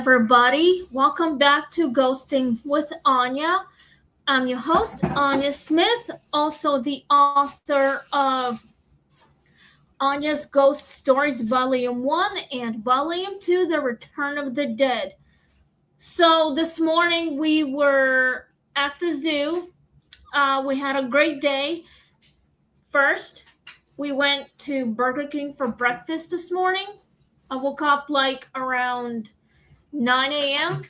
everybody. Welcome back to Ghosting with Anya. I'm your host, Anya Smith, also the author of Anya's Ghost Stories Volume 1 and Volume 2, The Return of the Dead. So this morning we were at the zoo. We had a great day. First, we went to Burger King for breakfast this morning. I woke up like around 9 a.m.,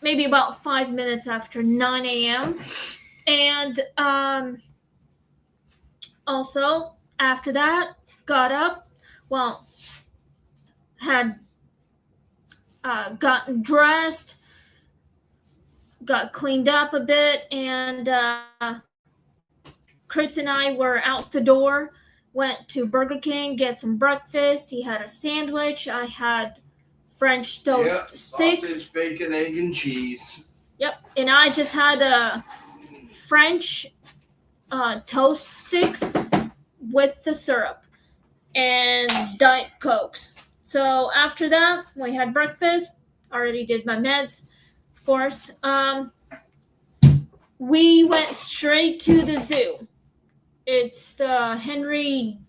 maybe about 5 minutes after 9 a.m. And also, after that, got up, had gotten dressed, got cleaned up a bit, and Chris and I were out the door, went to Burger King, get some breakfast. He had a sandwich. I had French toast sticks. Sausage, bacon, egg, and cheese. Yep, and I just had a French toast sticks with the syrup and Diet Cokes. So after that, we had breakfast. Already did my meds, of course. We went straight to the zoo. It's the Henry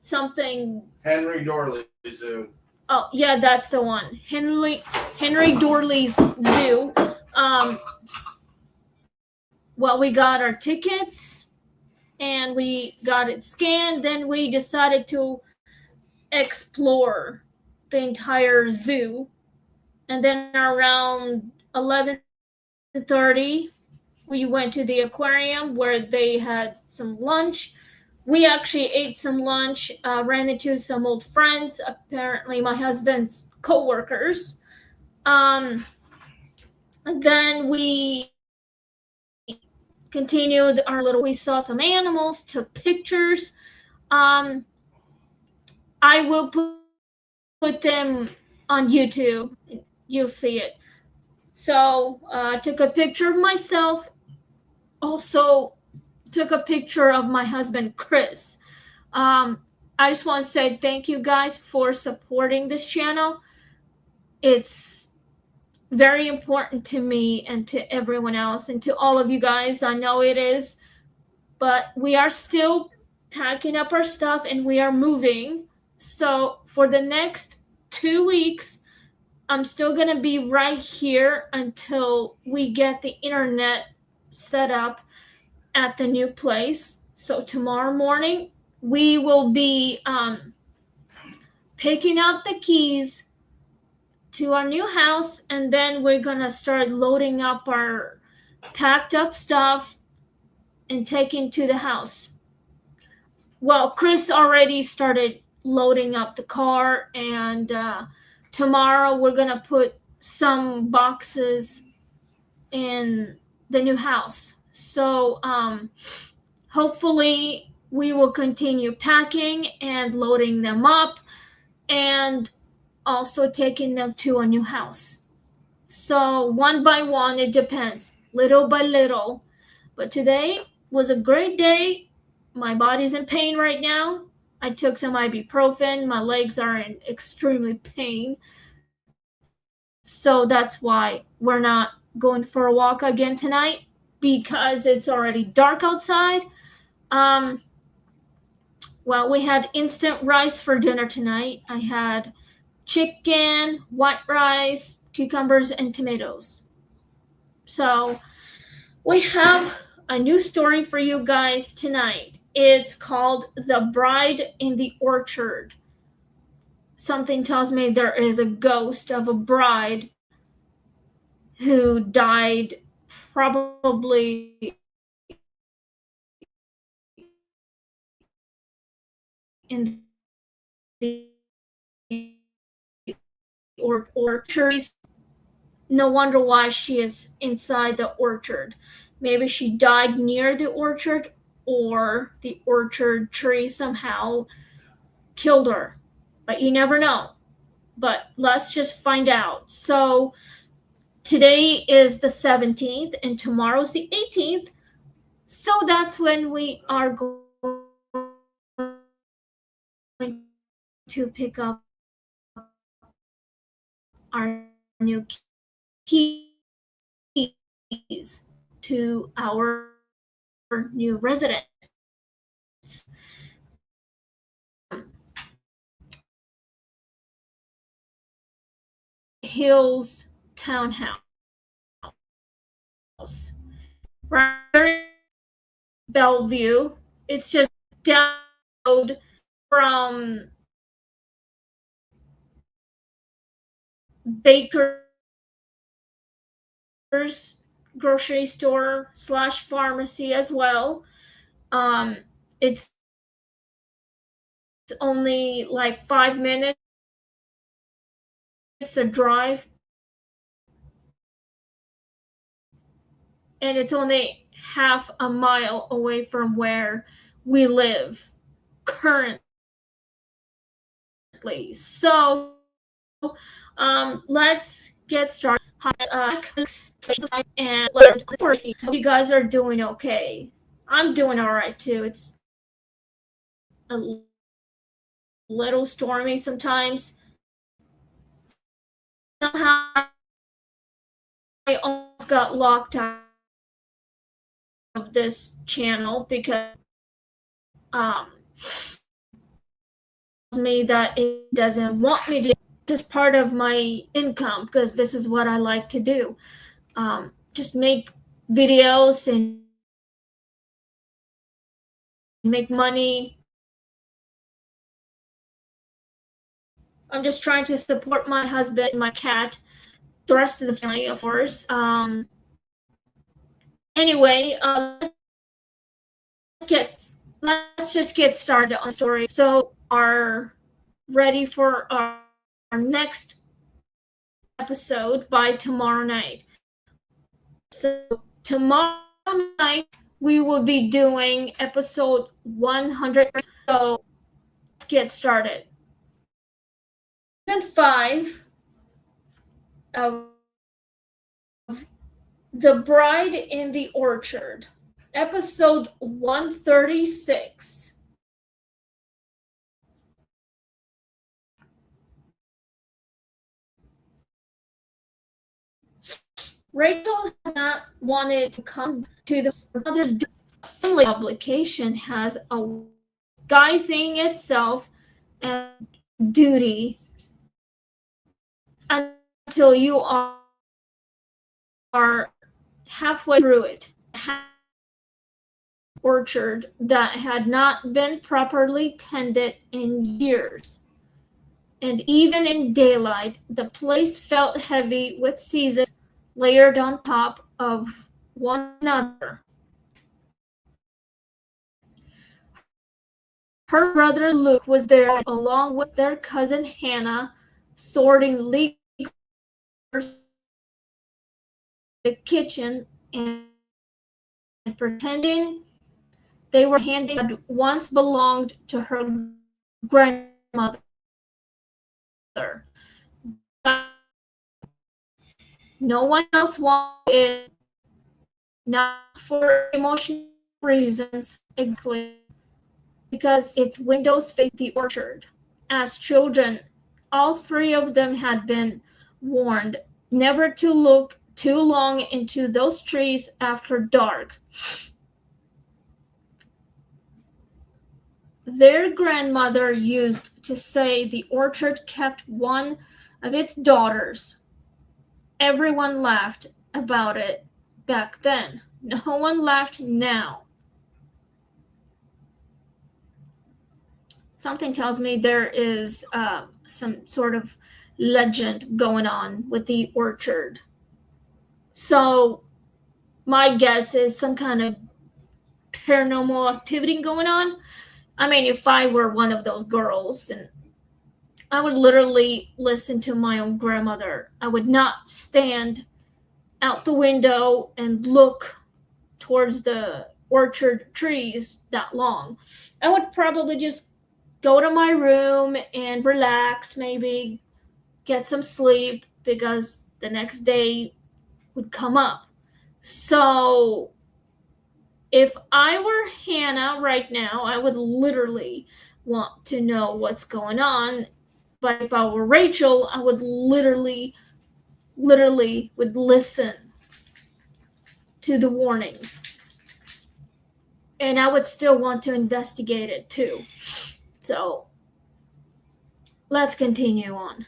Dorley Zoo. Oh, yeah, that's the one. Henry Dorley's Zoo. We got our tickets and we got it scanned. Then we decided to explore the entire zoo. And then around 11:30, we went to the aquarium where they had some lunch. We actually ate some lunch, ran into some old friends, apparently my husband's co-workers. And then we continued we saw some animals, took pictures. I will put them on YouTube. You'll see it. So I took a picture of myself. Also took a picture of my husband, Chris. I just want to say thank you guys for supporting this channel. It's very important to me and to everyone else and to all of you guys. I know it is, but we are still packing up our stuff and we are moving. So for the next 2 weeks, I'm still going to be right here until we get the internet set up at the new place. So tomorrow morning, we will be picking up the keys to our new house, and then we're going to start loading up our packed up stuff and taking to the house. Well, Chris already started loading up the car, and tomorrow we're going to put some boxes in the new house. So hopefully we will continue packing and loading them up and also taking them to a new house. So one by one, it depends, little by little. But today was a great day. My body's in pain right now. I took some ibuprofen. My legs are in extremely pain. So that's why we're not going for a walk again tonight, because it's already dark outside. We had instant rice for dinner tonight. I had chicken, white rice, cucumbers, and tomatoes. So we have a new story for you guys tonight. It's called The Bride in the Orchard. Something tells me there is a ghost of a bride who died probably in the orchard. No wonder why she is inside the orchard. Maybe she died near the orchard, or the orchard tree somehow killed her. But you never know. But let's just find out. So today is the 17th and tomorrow's the 18th. So that's when we are going to pick up our new keys to our new residence. Hills Townhouse. Right there in Bellevue. It's just down the road from Baker's grocery store slash pharmacy as well. It's only like 5 minutes a drive, and it's only half a mile away from where we live currently. So, let's get started. And hope you guys are doing okay. I'm doing all right too. It's a little stormy sometimes. Somehow I almost got locked out of this channel because me that it doesn't want me to. This part of my income because this is what I like to do. Just make videos and make money. I'm just trying to support my husband, my cat, the rest of the family, of course. Anyway, let's just get started on the story. So, are ready for our next episode by tomorrow night. So, tomorrow night we will be doing episode 100. So, let's get started. Season 5 of The Bride in the Orchard, episode 136. Rachel had not wanted to come to the mother's family obligation has a disguising itself as duty until you are halfway through it. Orchard that had not been properly tended in years. And even in daylight, the place felt heavy with seasons layered on top of one another. Her brother Luke was there along with their cousin Hannah, sorting legal the kitchen and pretending they were handing what once belonged to her grandmother. No one else wanted it, not for emotional reasons exactly, because its windows faced the orchard. As children, all three of them had been warned never to look too long into those trees after dark. Their grandmother used to say the orchard kept one of its daughters. Everyone laughed about it back then. No one laughed now. Something tells me there is some sort of legend going on with the orchard. So my guess is some kind of paranormal activity going on. I mean, if I were one of those girls, and I would literally listen to my own grandmother. I would not stand out the window and look towards the orchard trees that long. I would probably just go to my room and relax, maybe get some sleep because the next day would come up. So if I were Hannah right now, I would literally want to know what's going on. But if I were Rachel, I would literally literally would listen to the warnings. And I would still want to investigate it too. So let's continue on.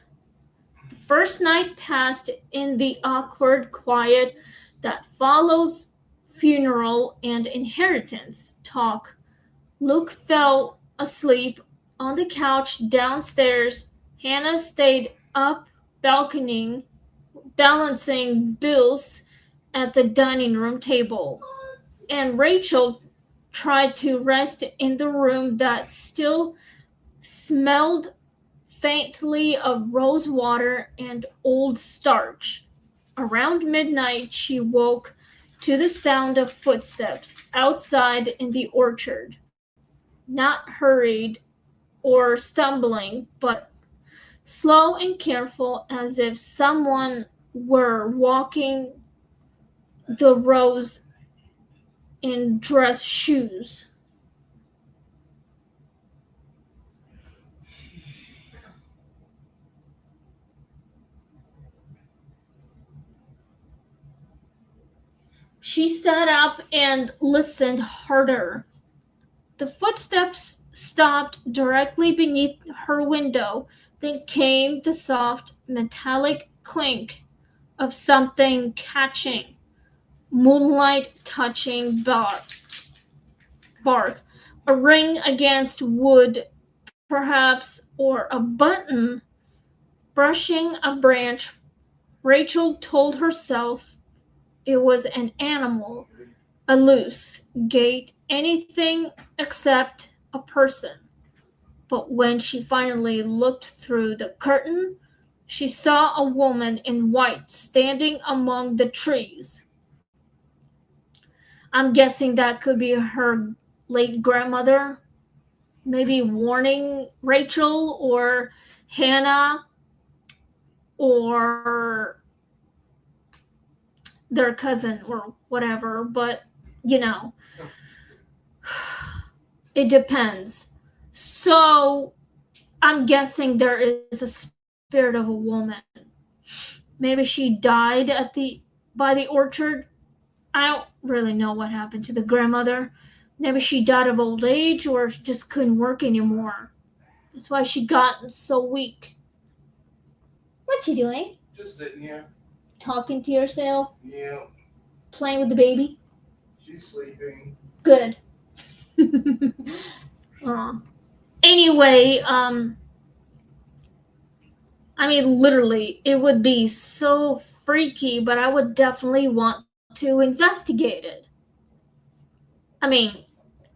The first night passed in the awkward quiet that follows funeral and inheritance talk. Luke fell asleep on the couch downstairs. Hannah stayed up balconying, balancing bills at the dining room table. And Rachel tried to rest in the room that still smelled faintly of rose water and old starch. Around midnight, she woke to the sound of footsteps outside in the orchard. Not hurried or stumbling, but slow and careful, as if someone were walking the rows in dress shoes. She sat up and listened harder. The footsteps stopped directly beneath her window. Then came the soft, metallic clink of something catching, moonlight touching bark, a ring against wood, perhaps, or a button brushing a branch. Rachel told herself it was an animal, a loose gate, anything except a person. But when she finally looked through the curtain, she saw a woman in white standing among the trees. I'm guessing that could be her late grandmother, maybe warning Rachel or Hannah or their cousin or whatever, but you know, it depends. So I'm guessing there is a spirit of a woman. Maybe she died by the orchard. I don't really know what happened to the grandmother. Maybe she died of old age or just couldn't work anymore. That's why she got so weak. What you doing? Just sitting here. Talking to yourself? Yeah. Playing with the baby? She's sleeping. Good. Anyway, I mean, literally, it would be so freaky, but I would definitely want to investigate it. I mean,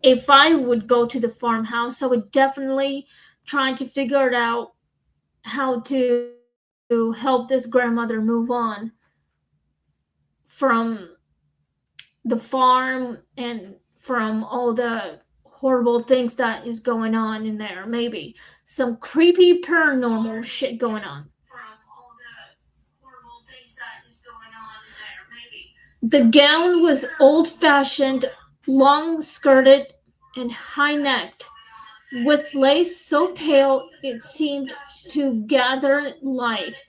if I would go to the farmhouse, I would definitely try to figure it out how to help this grandmother move on from the farm and from all the horrible things that is going on in there. Maybe some creepy paranormal shit going on. The gown was old fashioned, long skirted, and high necked, with lace so pale it seemed to gather light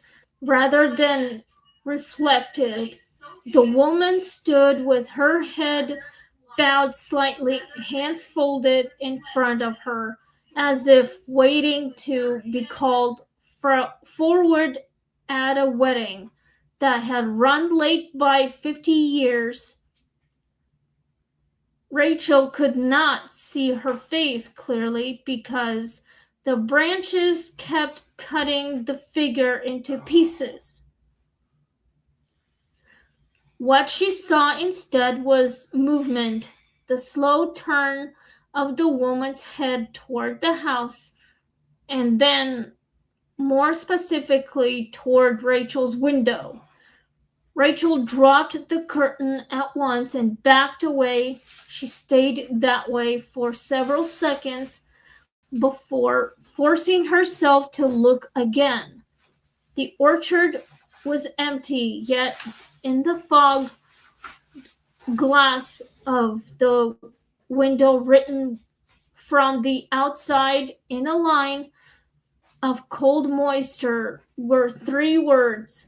rather than reflect it. The woman stood with her head bowed slightly, hands folded in front of her, as if waiting to be called forward at a wedding that had run late by 50 years. Rachel could not see her face clearly because the branches kept cutting the figure into pieces. What she saw instead was movement, the slow turn of the woman's head toward the house, and then, more specifically, toward Rachel's window. Rachel dropped the curtain at once and backed away. She stayed that way for several seconds before forcing herself to look again. The orchard was empty, yet in the fog glass of the window, written from the outside in a line of cold moisture, were three words: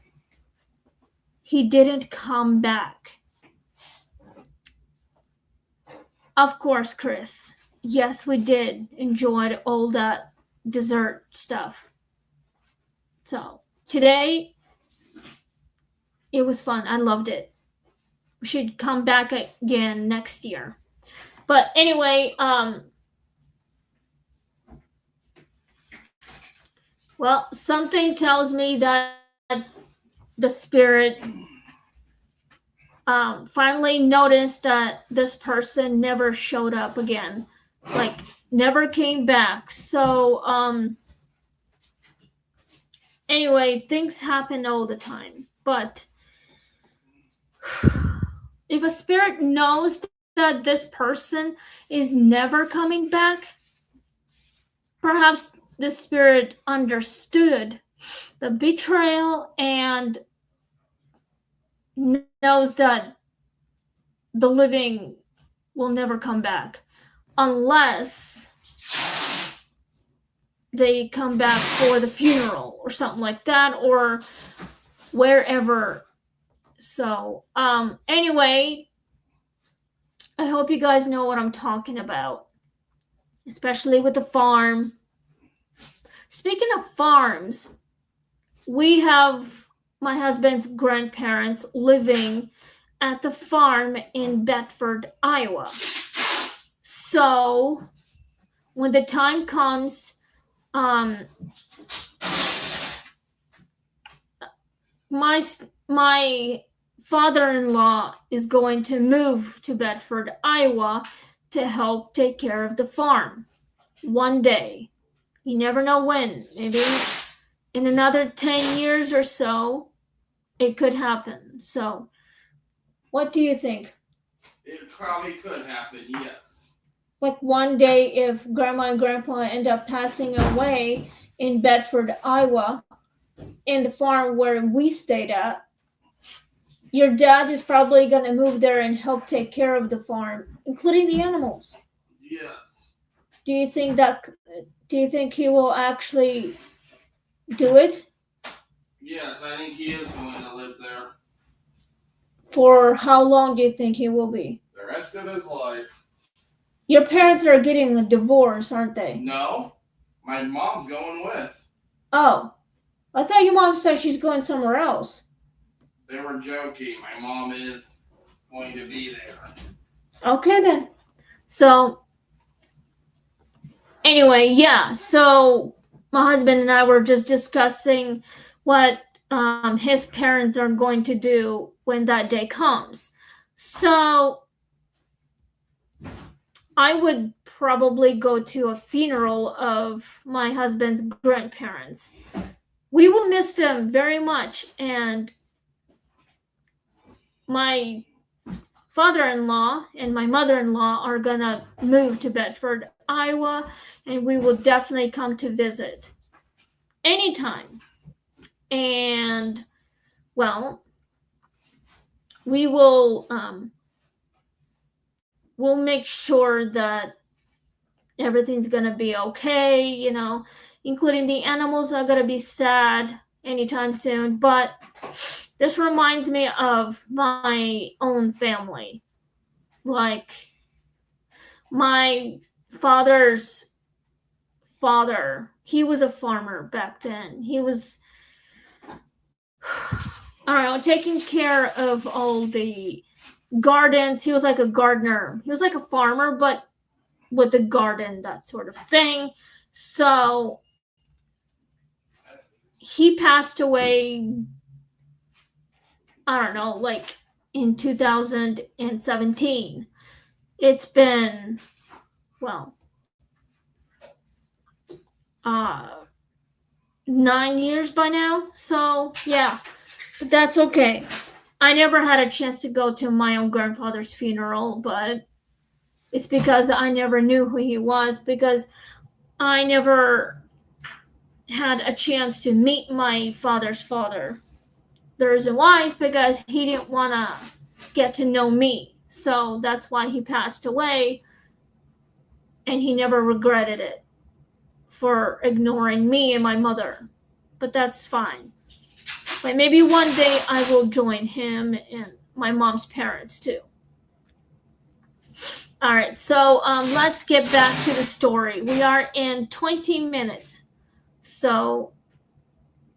he didn't come back. Of course, Chris. Yes, we did enjoy all that dessert stuff. So today it was fun. I loved it. We should come back again next year. But anyway, well, something tells me that the spirit finally noticed that this person never showed up again, like never came back. So anyway, things happen all the time. But if a spirit knows that this person is never coming back, perhaps the spirit understood the betrayal and knows that the living will never come back unless they come back for the funeral or something like that, or wherever. So anyway, I hope you guys know what I'm talking about, especially with the farm. Speaking of farms, we have my husband's grandparents living at the farm in Bedford, Iowa. So when the time comes, my father-in-law is going to move to Bedford, Iowa to help take care of the farm one day. You never know when. Maybe in another 10 years or so, it could happen. So, what do you think? It probably could happen, yes. Like one day, if grandma and grandpa end up passing away in Bedford, Iowa, in the farm where we stayed at, your dad is probably going to move there and help take care of the farm, including the animals. Yes. Do you think he will actually do it? Yes, I think he is going to live there. For how long do you think he will be? The rest of his life. Your parents are getting a divorce, aren't they? No, my mom's going with. Oh, I thought your mom said she's going somewhere else. They were joking. My mom is going to be there. Okay then. So, anyway, yeah. So my husband and I were just discussing what his parents are going to do when that day comes. So I would probably go to a funeral of my husband's grandparents. We will miss them very much, and my father-in-law and my mother-in-law are gonna move to Bedford, Iowa, and we will definitely come to visit anytime. And well, we will we'll make sure that everything's gonna be okay, including the animals are gonna be sad anytime soon. But this reminds me of my own family. Like my father's father, he was a farmer back then. He was, I don't know, taking care of all the gardens. He was like a gardener. He was like a farmer, but with the garden, that sort of thing. So he passed away, I don't know, like in 2017. It's been, well, 9 years by now. So yeah, but that's okay. I never had a chance to go to my own grandfather's funeral, but it's because I never knew who he was, because I never had a chance to meet my father's father. The reason why is because he didn't want to get to know me. So that's why he passed away, and he never regretted it for ignoring me and my mother. But that's fine. But maybe one day I will join him and my mom's parents too. All right, so let's get back to the story. We are in 20 minutes. So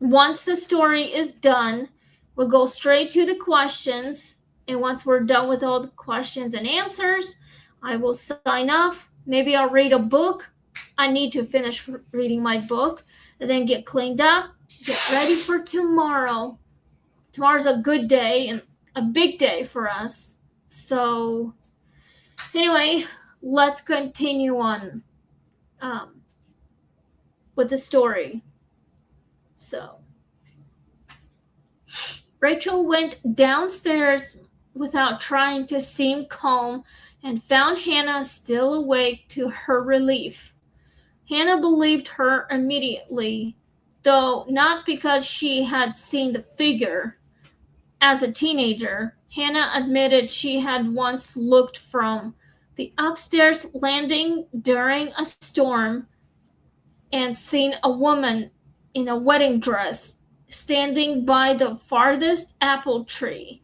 once the story is done, we'll go straight to the questions. And once we're done with all the questions and answers, I will sign off. Maybe I'll read a book. I need to finish reading my book and then get cleaned up, get ready for tomorrow. Tomorrow's a good day and a big day for us. So anyway, let's continue on with the story. So Rachel went downstairs without trying to seem calm and found Hannah still awake. To her relief, Hannah believed her immediately, though not because she had seen the figure. As a teenager, Hannah admitted she had once looked from the upstairs landing during a storm and seen a woman in a wedding dress standing by the farthest apple tree.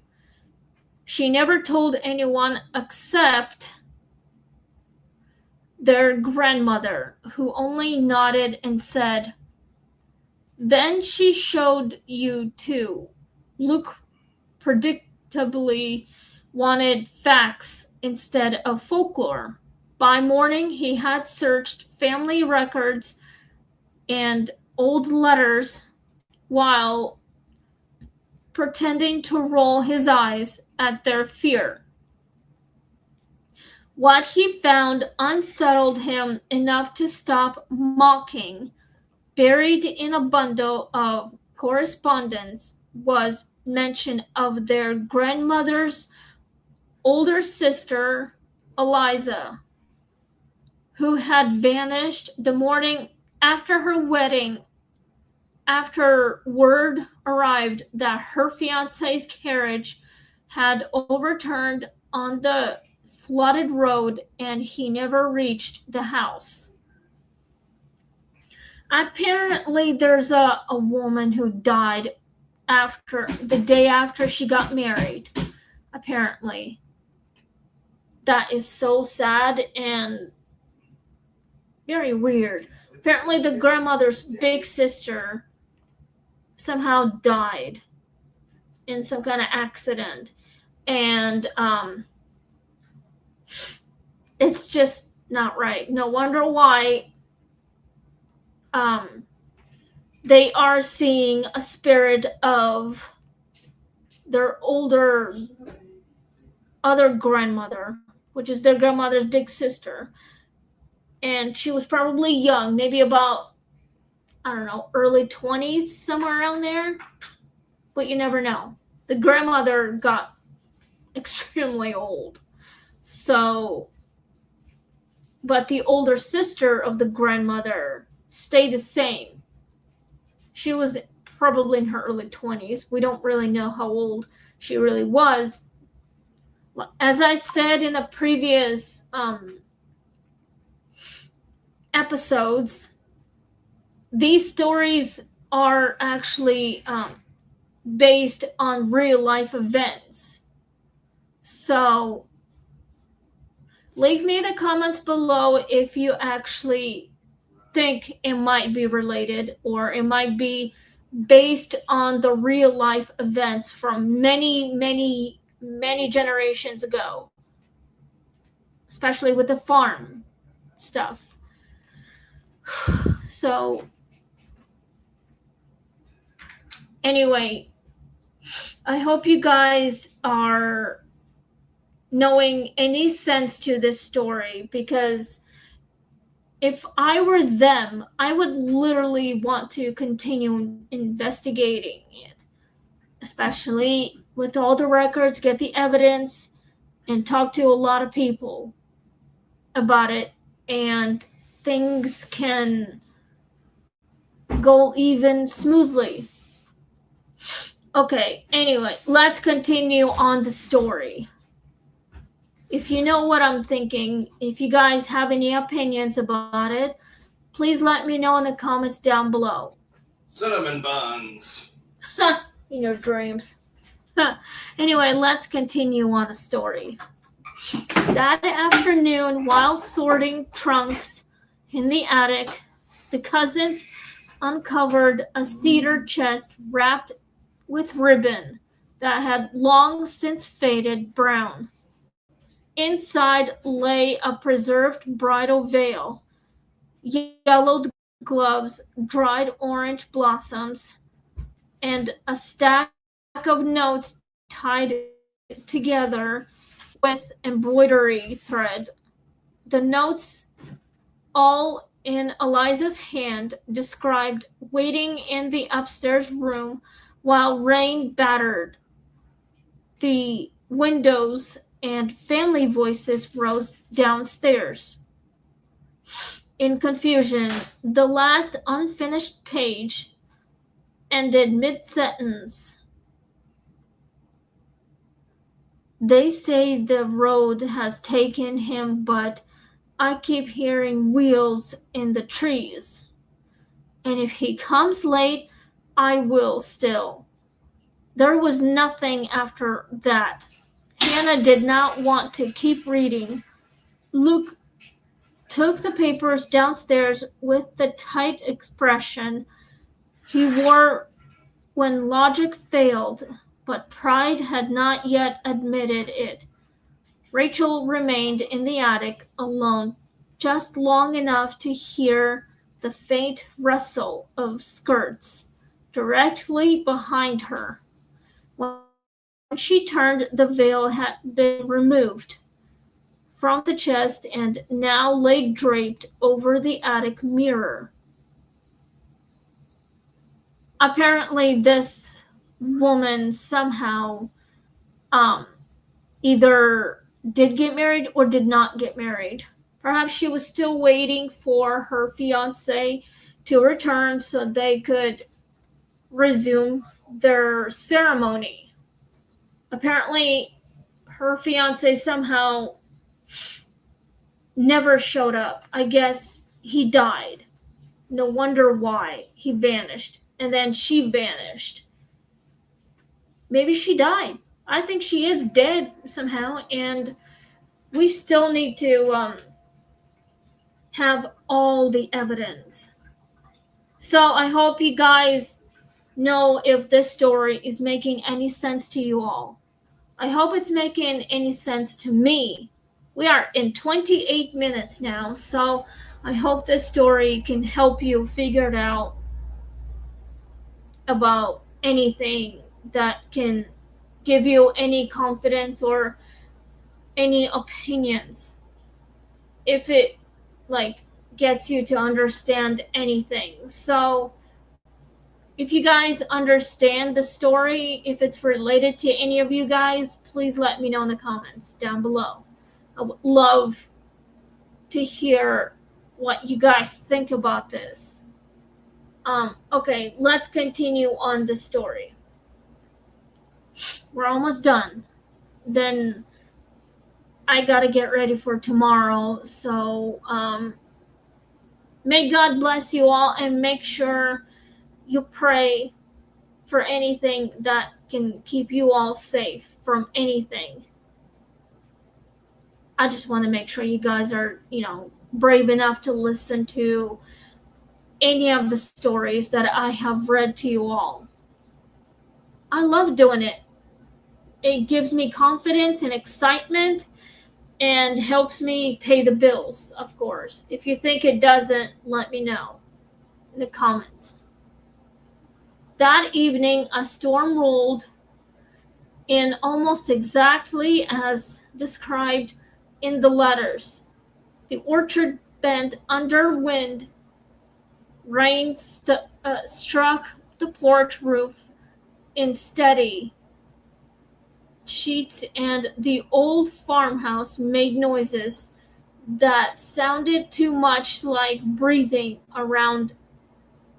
She never told anyone except their grandmother, who only nodded and said, "Then she showed you too." Luke predictably wanted facts instead of folklore. By morning, he had searched family records and old letters while pretending to roll his eyes at their fear. What he found unsettled him enough to stop mocking. Buried in a bundle of correspondence was mention of their grandmother's older sister, Eliza, who had vanished the morning after her wedding after word arrived that her fiancé's carriage had overturned on the flooded road and he never reached the house. Apparently, there's a woman who died after the day after she got married. Apparently, that is so sad and very weird. Apparently, the grandmother's big sister somehow died in some kind of accident, and it's just not right. No wonder why they are seeing a spirit of their other grandmother, which is their grandmother's big sister. And she was probably young, maybe about, I don't know, early 20s, somewhere around there. But you never know. The grandmother got extremely old. So, but the older sister of the grandmother stayed the same. She was probably in her early 20s. We don't really know how old she really was. As I said in the previous episodes, these stories are actually based on real life events. So leave me the comments below if you actually think it might be related or it might be based on the real life events from many generations ago, especially with the farm stuff. So anyway, I hope you guys are knowing any sense to this story, because if I were them, I would literally want to continue investigating it, especially with all the records, get the evidence, and talk to a lot of people about it, and things can go even smoothly. Okay, anyway, let's continue on the story. If you know what I'm thinking, if you guys have any opinions about it, please let me know in the comments down below. Cinnamon buns. in your dreams. Anyway, let's continue on the story. That afternoon, while sorting trunks in the attic, the cousins uncovered a cedar chest wrapped with ribbon that had long since faded brown. Inside lay a preserved bridal veil, yellowed gloves, dried orange blossoms, and a stack of notes tied together with embroidery thread. The notes, all in Eliza's hand, described waiting in the upstairs room while rain battered the windows and family voices rose downstairs. In confusion, the last unfinished page ended mid-sentence. They say the road has taken him, but I keep hearing wheels in the trees. And if he comes late, I will still. There was nothing after that. Hannah did not want to keep reading. Luke took the papers downstairs with the tight expression he wore when logic failed, but pride had not yet admitted it. Rachel remained in the attic alone just long enough to hear the faint rustle of skirts directly behind her. When she turned, the veil had been removed from the chest and now lay draped over the attic mirror. Apparently, this woman somehow either did get married or did not get married. Perhaps she was still waiting for her fiance to return so they could resume their ceremony. Apparently, her fiance somehow never showed up. I guess he died. No wonder why. He vanished. And then she vanished. Maybe she died. I think she is dead somehow, and we still need to have all the evidence. So I hope you guys know if this story is making any sense to you all. I hope it's making any sense to me. We are in 28 minutes now, so I hope this story can help you figure it out about anything that can give you any confidence or any opinions. If it gets you to understand anything. So if you guys understand the story, if it's related to any of you guys, please let me know in the comments down below. I would love to hear what you guys think about this. Okay, let's continue on the story. We're almost done. Then I gotta get ready for tomorrow. So may God bless you all, and make sure you pray for anything that can keep you all safe from anything. I just want to make sure you guys are, brave enough to listen to any of the stories that I have read to you all. I love doing it. It gives me confidence and excitement and helps me pay the bills, of course. If you think it doesn't, let me know in the comments. That evening, a storm rolled in almost exactly as described in the letters. The orchard bent under wind. Rain struck the porch roof in steady sheets, and the old farmhouse made noises that sounded too much like breathing. Around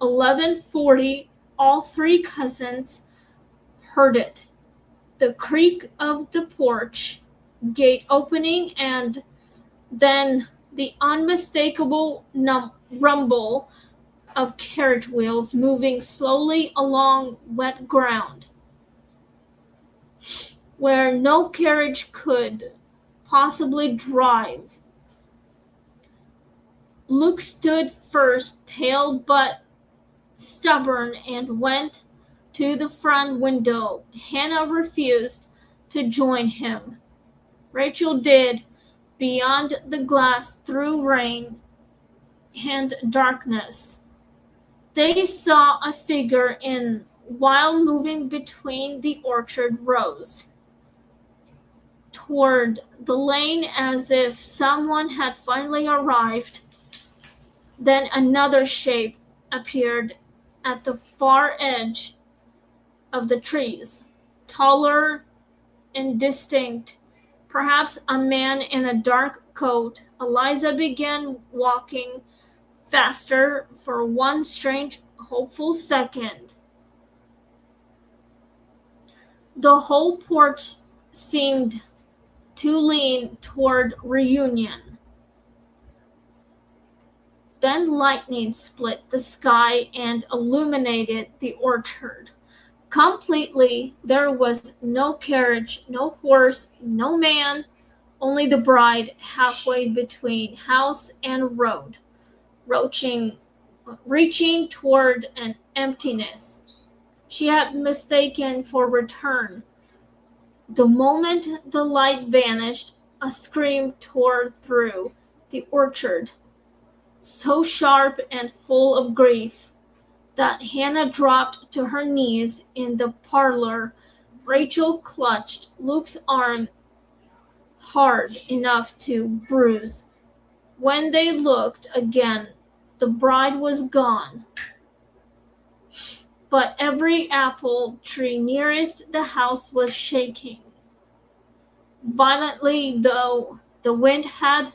11:40, all three cousins heard it. The creak of the porch gate opening, and then the unmistakable rumble of carriage wheels moving slowly along wet ground. where no carriage could possibly drive. Luke stood first, pale but stubborn, and went to the front window. Hannah refused to join him. Rachel did, beyond the glass through rain and darkness. They saw a figure in while moving between the orchard rows toward the lane as if someone had finally arrived. Then another shape appeared at the far edge of the trees, taller and distinct, perhaps a man in a dark coat. Eliza began walking faster for one strange, hopeful second. The whole porch seemed to lean toward reunion. Then lightning split the sky and illuminated the orchard. Completely, there was no carriage, no horse, no man, only the bride halfway between house and road, reaching toward an emptiness she had mistaken for return. The moment the light vanished, a scream tore through the orchard, so sharp and full of grief that Hannah dropped to her knees in the parlor. Rachel clutched Luke's arm hard enough to bruise. When they looked again, the bride was gone, but every apple tree nearest the house was shaking violently, though the wind had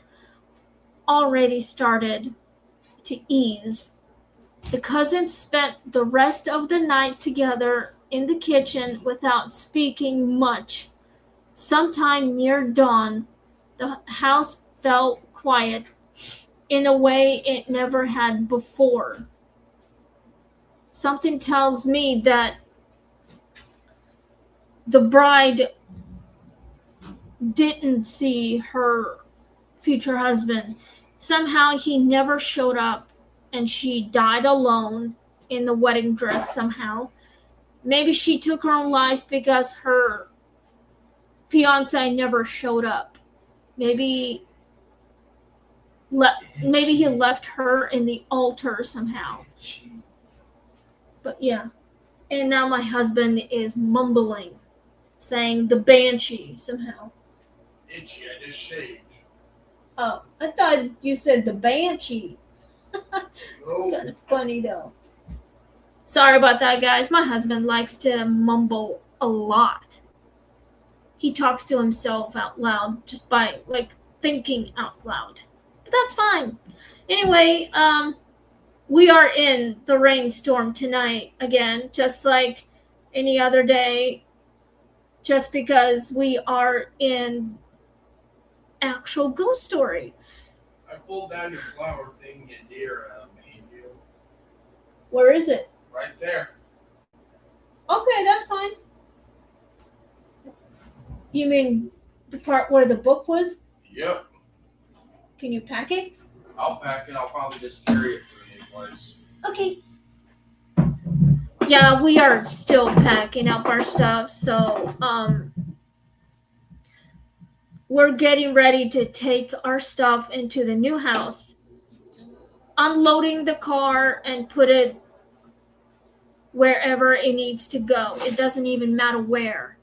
already started to ease. The cousins spent the rest of the night together in the kitchen without speaking much. Sometime near dawn, the house felt quiet in a way it never had before. Something tells me that the bride didn't see her future husband. Somehow he never showed up and she died alone in the wedding dress somehow. Maybe she took her own life because her fiance never showed up. Maybe he left her in the altar somehow. But yeah. And now my husband is mumbling, saying the banshee somehow. Itchy, I just shaved. Oh, I thought you said the banshee. It's Oh, kind of funny though. Sorry about that, guys. My husband likes to mumble a lot. He talks to himself out loud just by thinking out loud. But that's fine. Anyway, we are in the rainstorm tonight again, just like any other day, just because we are in actual ghost story. I pulled down your flower thing you deer made you. Where is it? Right there. Okay, that's fine. You mean the part where the book was? Yep. Can you pack it? I'll pack it. I'll probably just carry it to any place. Okay. Yeah, we are still packing up our stuff, so we're getting ready to take our stuff into the new house, unloading the car and put it wherever it needs to go. It doesn't even matter where.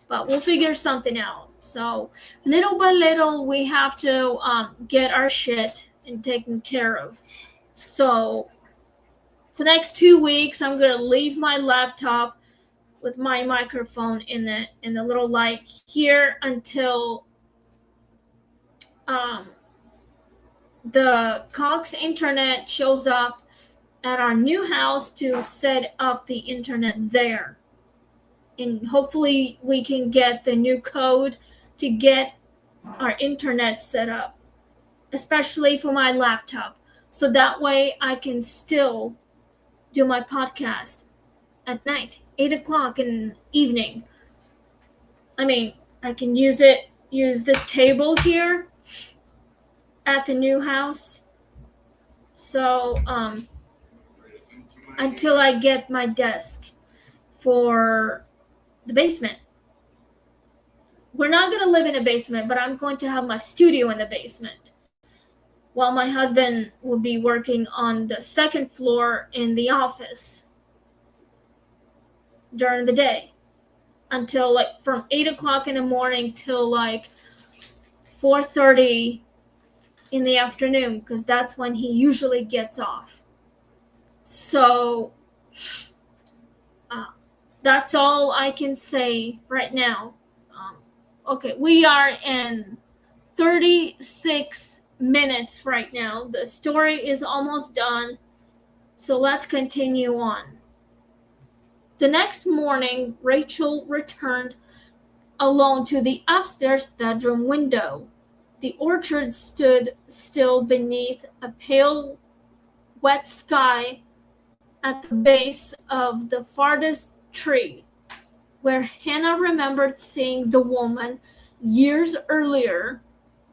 But we'll figure something out. So little by little, we have to get our shit and taken care of. So for the next 2 weeks, I'm gonna leave my laptop with my microphone in the little light here until the Cox internet shows up at our new house to set up the internet there. And hopefully we can get the new code to get our internet set up, especially for my laptop. So that way I can still do my podcast at night, 8 o'clock in the evening. I mean, I can use this table here at the new house. So until I get my desk for the basement. We're not going to live in a basement, but I'm going to have my studio in the basement, while my husband will be working on the second floor in the office during the day, until like from 8 o'clock in the morning till like 4:30 in the afternoon, because that's when he usually gets off. So that's all I can say right now. Okay, we are in 36 minutes right now. The story is almost done, so let's continue on. The next morning, Rachel returned alone to the upstairs bedroom window. The orchard stood still beneath a pale, wet sky at the base of the farthest tree, where Hannah remembered seeing the woman years earlier.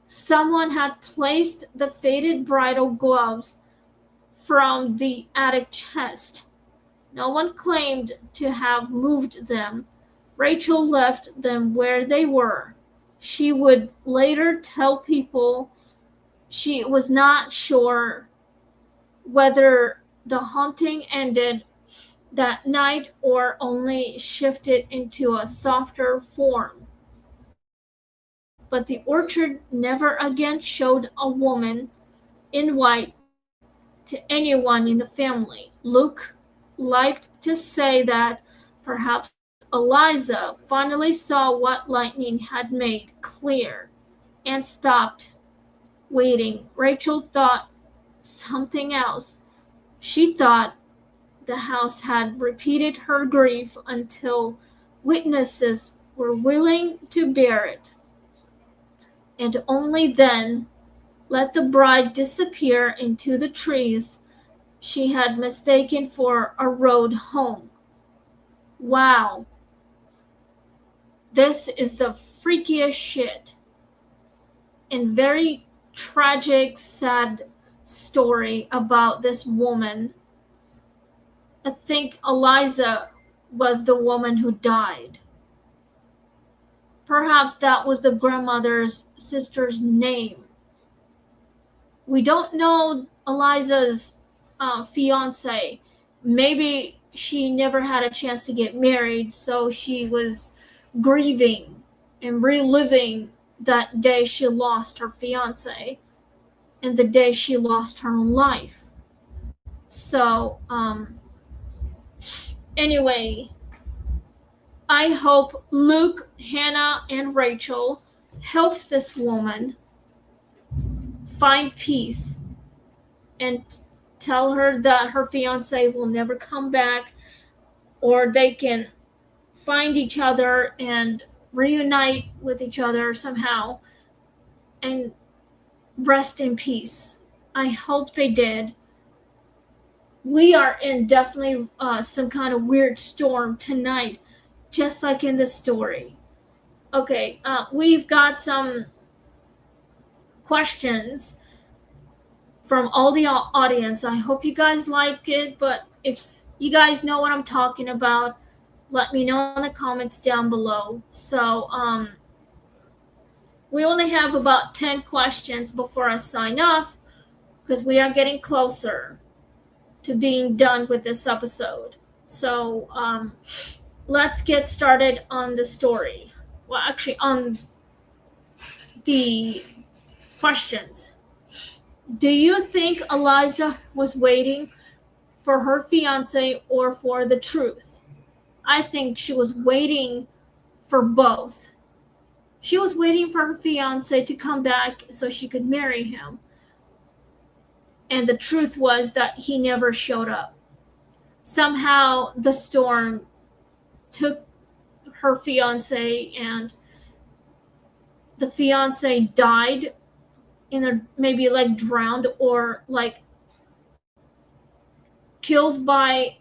Someone had placed the faded bridal gloves from the attic chest. No one claimed to have moved them. Rachel left them where they were. She would later tell people she was not sure whether the haunting ended that night or only shifted into a softer form. But the orchard never again showed a woman in white to anyone in the family. Luke liked to say that perhaps Eliza finally saw what lightning had made clear and stopped waiting. Rachel thought something else. She thought the house had repeated her grief until witnesses were willing to bear it, and only then let the bride disappear into the trees she had mistaken for a road home. Wow, this is the freakiest shit and very tragic, sad story about this woman. I think Eliza was the woman who died. Perhaps that was the grandmother's sister's name. We don't know Eliza's fiance. Maybe she never had a chance to get married, so she was grieving and reliving that day she lost her fiance and the day she lost her own life. So, anyway, I hope Luke, Hannah, and Rachel helped this woman find peace and tell her that her fiance will never come back, or they can find each other and reunite with each other somehow and rest in peace. I hope they did. We are in definitely some kind of weird storm tonight, just like in the story. Okay, we've got some questions from all the audience. I hope you guys like it, but if you guys know what I'm talking about, let me know in the comments down below. So, we only have about 10 questions before I sign off, because we are getting closer to being done with this episode. So, let's get started on the story. Well, actually, on the questions. Do you think Eliza was waiting for her fiance or for the truth? I think she was waiting for both. She was waiting for her fiance to come back so she could marry him. And the truth was that he never showed up. Somehow the storm took her fiance, and the fiance died in a, maybe like drowned or like killed by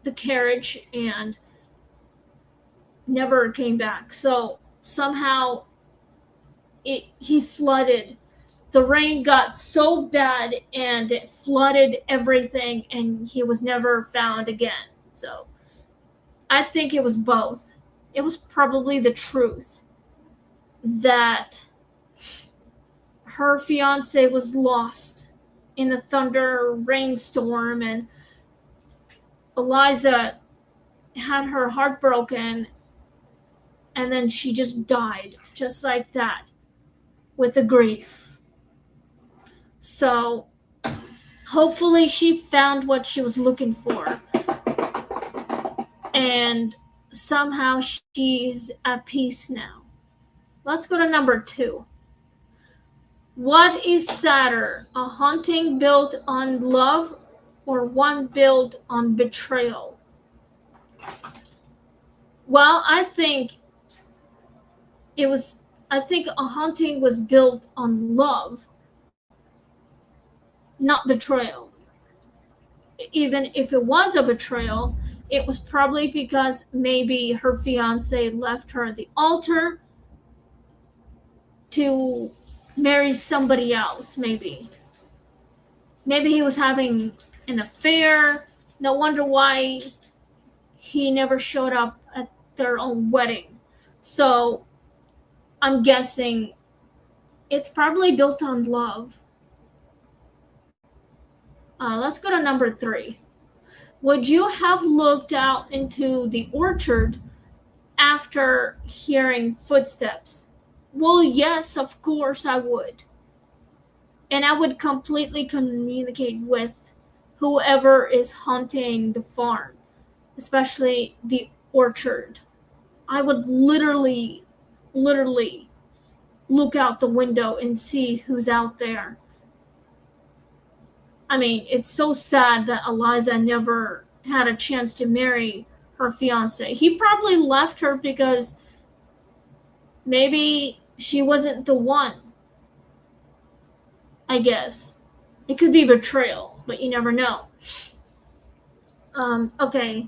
the carriage, and never came back. So somehow he flooded. The rain got so bad and it flooded everything, and he was never found again. So I think it was both. It was probably the truth that her fiance was lost in the thunder rainstorm, and Eliza had her heart broken, and then she just died just like that with the grief. So hopefully she found what she was looking for, and somehow she's at peace now. Let's go to number 2. What is sadder, a haunting built on love or one built on betrayal? Well, I think a haunting was built on love, not betrayal. Even if it was a betrayal, it was probably because maybe her fiance left her at the altar to marry somebody else, maybe. Maybe he was having an affair. No wonder why he never showed up at their own wedding. So I'm guessing it's probably built on love. Let's go to number 3. Would you have looked out into the orchard after hearing footsteps? Well, yes, of course I would. And I would completely communicate with whoever is haunting the farm, especially the orchard. I would literally look out the window and see who's out there. I mean, it's so sad that Eliza never had a chance to marry her fiance. He probably left her because maybe she wasn't the one. I guess. It could be betrayal, but you never know. Okay.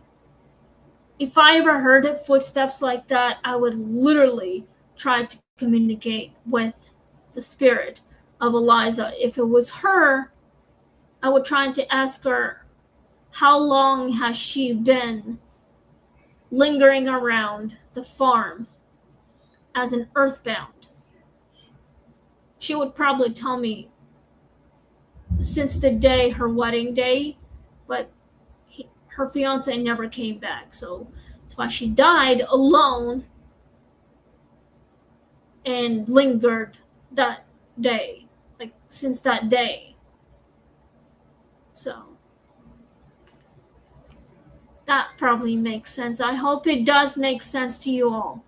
If I ever heard footsteps like that, I would literally try to communicate with the spirit of Eliza. If it was her, I would try to ask her, how long has she been lingering around the farm as an earthbound? She would probably tell me since the day, her wedding day, but her fiance never came back. So that's why she died alone and lingered that day, like since that day. So that probably makes sense. I hope it does make sense to you all.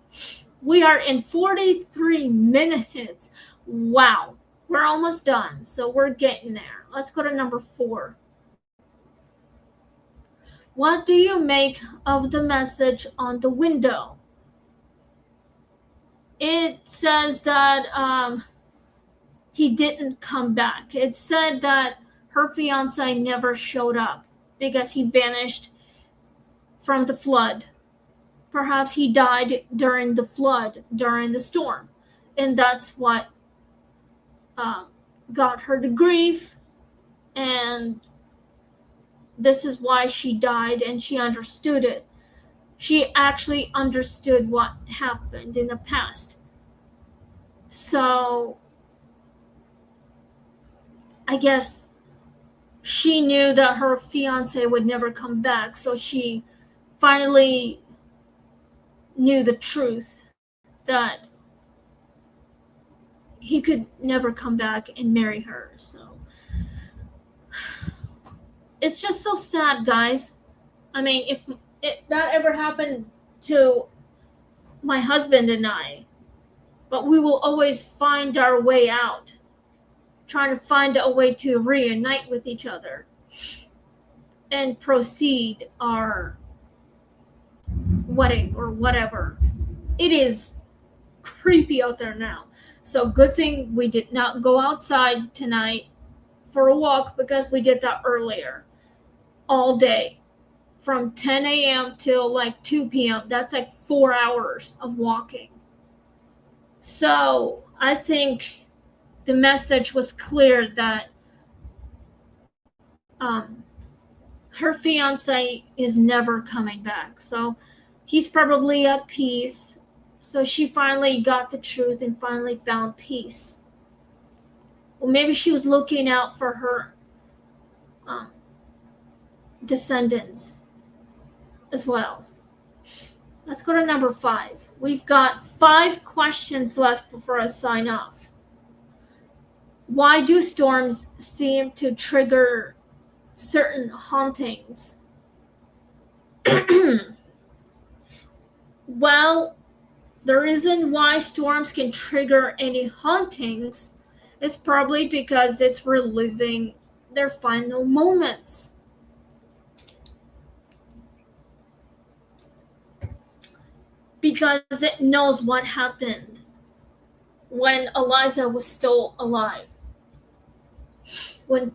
We are in 43 minutes. Wow. We're almost done, so we're getting there. Let's go to number 4. What do you make of the message on the window? It says that he didn't come back. It said that her fiance never showed up because he vanished from the flood. Perhaps he died during the flood, during the storm. And that's what got her to grief. And this is why she died, and she understood it. She actually understood what happened in the past. So I guess she knew that her fiance would never come back, so she finally knew the truth that he could never come back and marry her. So it's just so sad, guys. I mean, if that ever happened to my husband and I, but we will always find our way out, trying to find a way to reunite with each other and proceed our wedding or whatever. It is creepy out there now. So good thing we did not go outside tonight for a walk, because we did that earlier all day from 10 a.m. till like 2 p.m. That's like 4 hours of walking. So I think the message was clear that her fiance is never coming back. So he's probably at peace. So she finally got the truth and finally found peace. Well, maybe she was looking out for her um, descendants as well. Let's go to number 5. We've got 5 questions left before I sign off. Why do storms seem to trigger certain hauntings? Well, the reason why storms can trigger any hauntings is probably because it's reliving their final moments. Because it knows what happened when Eliza was still alive. When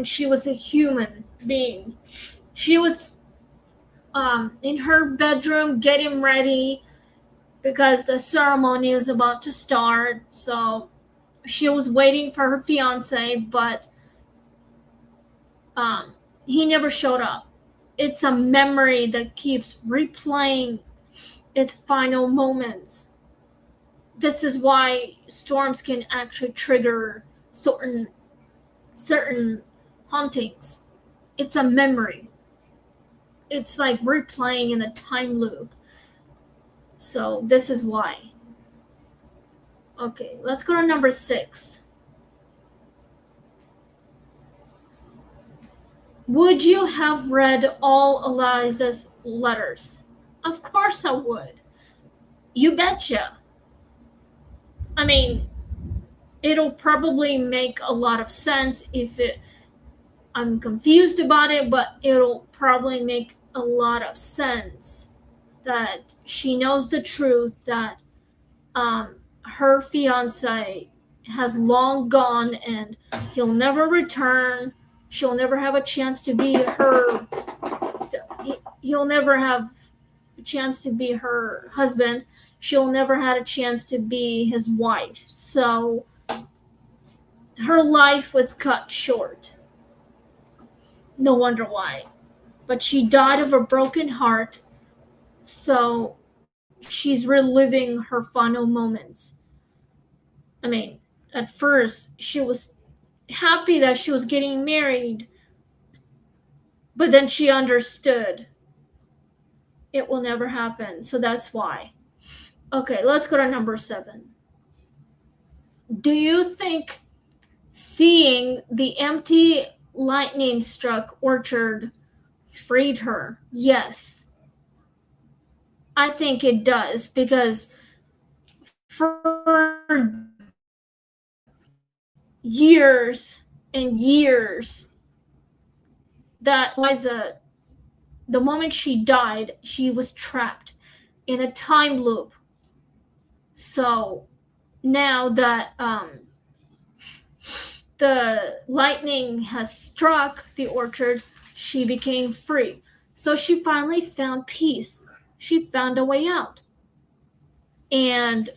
she was a human being. She was in her bedroom getting ready because the ceremony is about to start. So she was waiting for her fiance, but he never showed up. It's a memory that keeps replaying its final moments. This is why storms can actually trigger certain hauntings. It's a memory. It's like replaying in a time loop. So this is why. Okay, let's go to number 6. Would you have read all Eliza's letters? Of course I would. You betcha. I mean, it'll probably make a lot of sense if I'm confused about it, but it'll probably make a lot of sense that she knows the truth that her fiance has long gone and he'll never return. She'll never have a chance to be her. He'll never have a chance to be her husband. She'll never have a chance to be his wife. So her life was cut short. No wonder why. But she died of a broken heart. So she's reliving her final moments. I mean, at first she was happy that she was getting married, but then she understood it will never happen. So that's why. Okay, let's go to number 7. Do you think seeing the empty lightning struck orchard freed her? Yes. I think it does, because for years and years that Eliza, the moment she died, she was trapped in a time loop. So now that the lightning has struck the orchard, she became free. So she finally found peace. She found a way out. And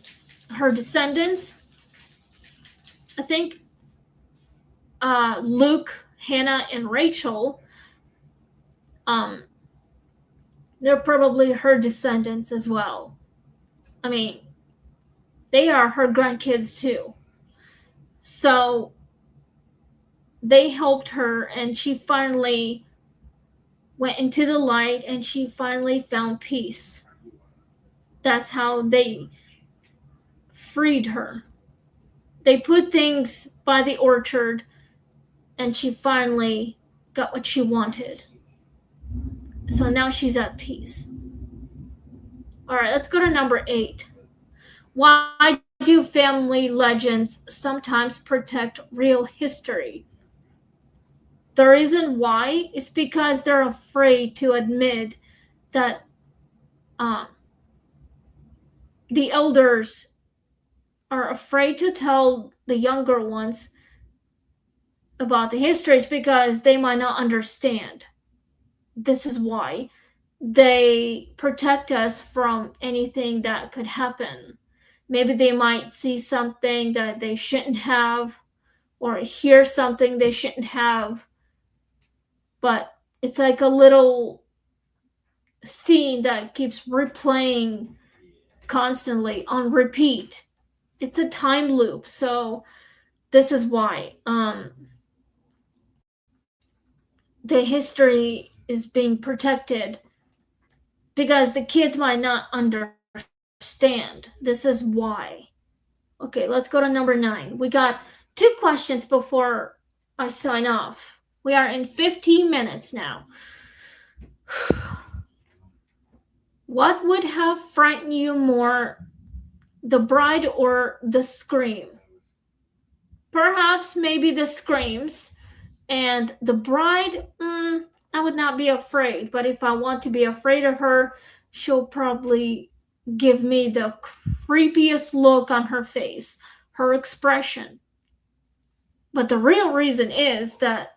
her descendants, I think Luke, Hannah, and Rachel, they're probably her descendants as well. I mean, they are her grandkids too. So they helped her, and she finally went into the light, and she finally found peace. That's how they freed her. They put things by the orchard, and she finally got what she wanted. So now she's at peace. All right, let's go to number 8. Why do family legends sometimes protect real history? The reason why is because they're afraid to admit that the elders are afraid to tell the younger ones about the histories because they might not understand. this is why they protect us from anything that could happen. Maybe they might see something that they shouldn't have, or hear something they shouldn't have, but it's like a little scene that keeps replaying constantly on repeat. It's a time loop. So this is why the history is being protected, because the kids might not understand. This is why. Okay, let's go to number 9. We got 2 questions before I sign off. We are in 15 minutes now. What would have frightened you more, the bride or the scream? Perhaps maybe the screams. And the bride, I would not be afraid. But if I want to be afraid of her, she'll probably give me the creepiest look on her face, her expression. But the real reason is that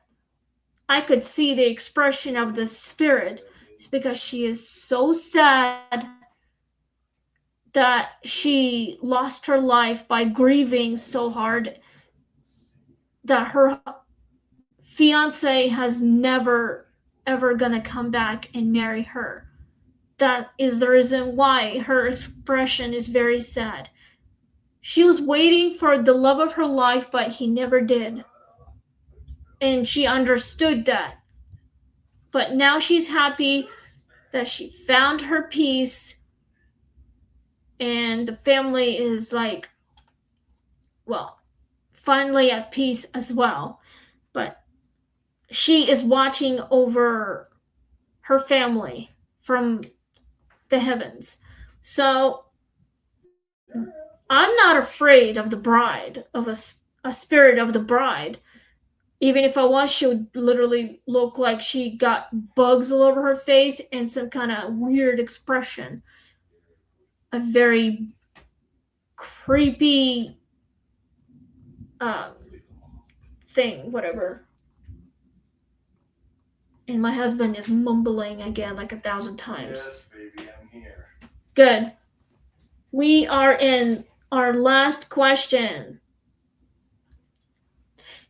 I could see the expression of the spirit. It's because she is so sad that she lost her life by grieving so hard that her fiance has never ever gonna come back and marry her. That is the reason why her expression is very sad. She was waiting for the love of her life, but he never did. And she understood that. But now she's happy that she found her peace, and the family is like, well, finally at peace as well. But she is watching over her family from the heavens. So I'm not afraid of the bride, of a spirit of the bride. Even if I was, she would literally look like she got bugs all over her face and some kind of weird expression. A very creepy thing, whatever. And my husband is mumbling again like 1,000 times. Yes, baby, I'm here. Good. We are in our last question.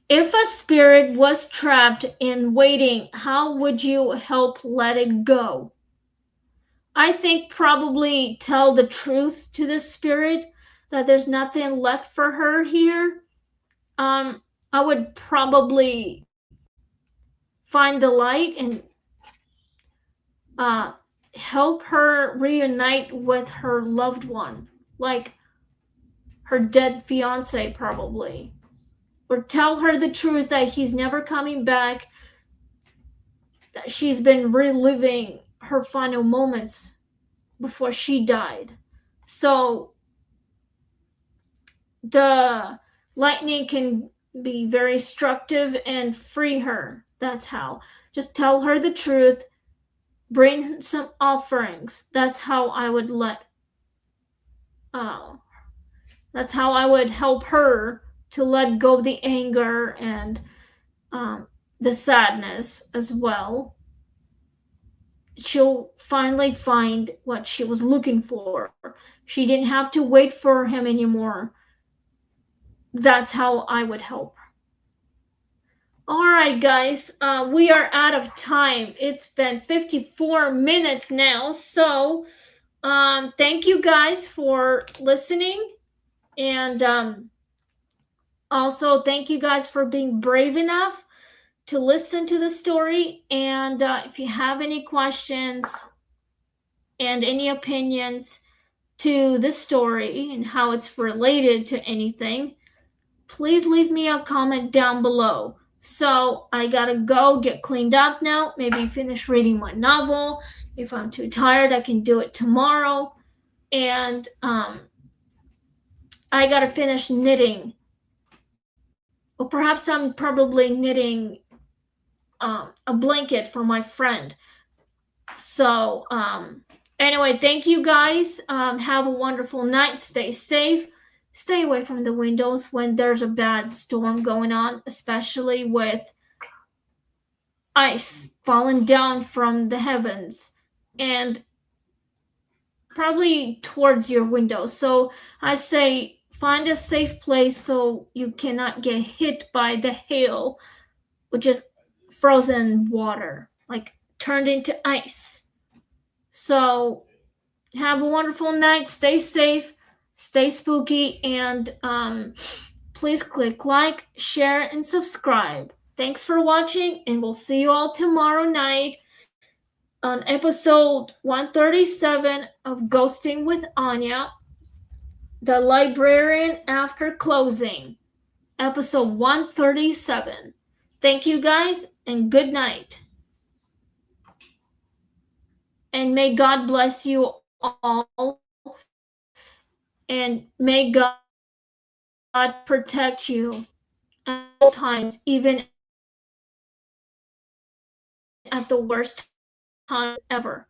If a spirit was trapped in waiting, how would you help let it go? I think probably tell the truth to the spirit, that there's nothing left for her here. I would probably find the light and help her reunite with her loved one, like her dead fiance probably. Or tell her the truth that he's never coming back, that she's been reliving her final moments before she died. So the lightning can be very destructive and free her. That's how. Just tell her the truth, bring some offerings. That's how I would that's how I would help her to let go of the anger and the sadness as well. She'll finally find what she was looking for. She didn't have to wait for him anymore. That's how I would help. All right, guys, we are out of time. It's been 54 minutes now. So thank you guys for listening. And also, thank you guys for being brave enough to listen to the story. And if you have any questions and any opinions to this story and how it's related to anything, please leave me a comment down below. So I gotta go get cleaned up now, maybe finish reading my novel. If I'm too tired, I can do it tomorrow. And I gotta finish knitting. Or perhaps I'm probably knitting a blanket for my friend. So anyway, thank you guys. Have a wonderful night. Stay safe. Stay away from the windows when there's a bad storm going on, especially with ice falling down from the heavens and probably towards your window. So I say find a safe place so you cannot get hit by the hail, which is frozen water, like turned into ice. So have a wonderful night. Stay safe, stay spooky, and please click like, share, and subscribe. Thanks for watching, and we'll see you all tomorrow night on episode 137 of Ghosting with Anya, the librarian after closing. Episode 137. Thank you guys, and good night. And may God bless you all, and may God protect you at all times, even at the worst times ever.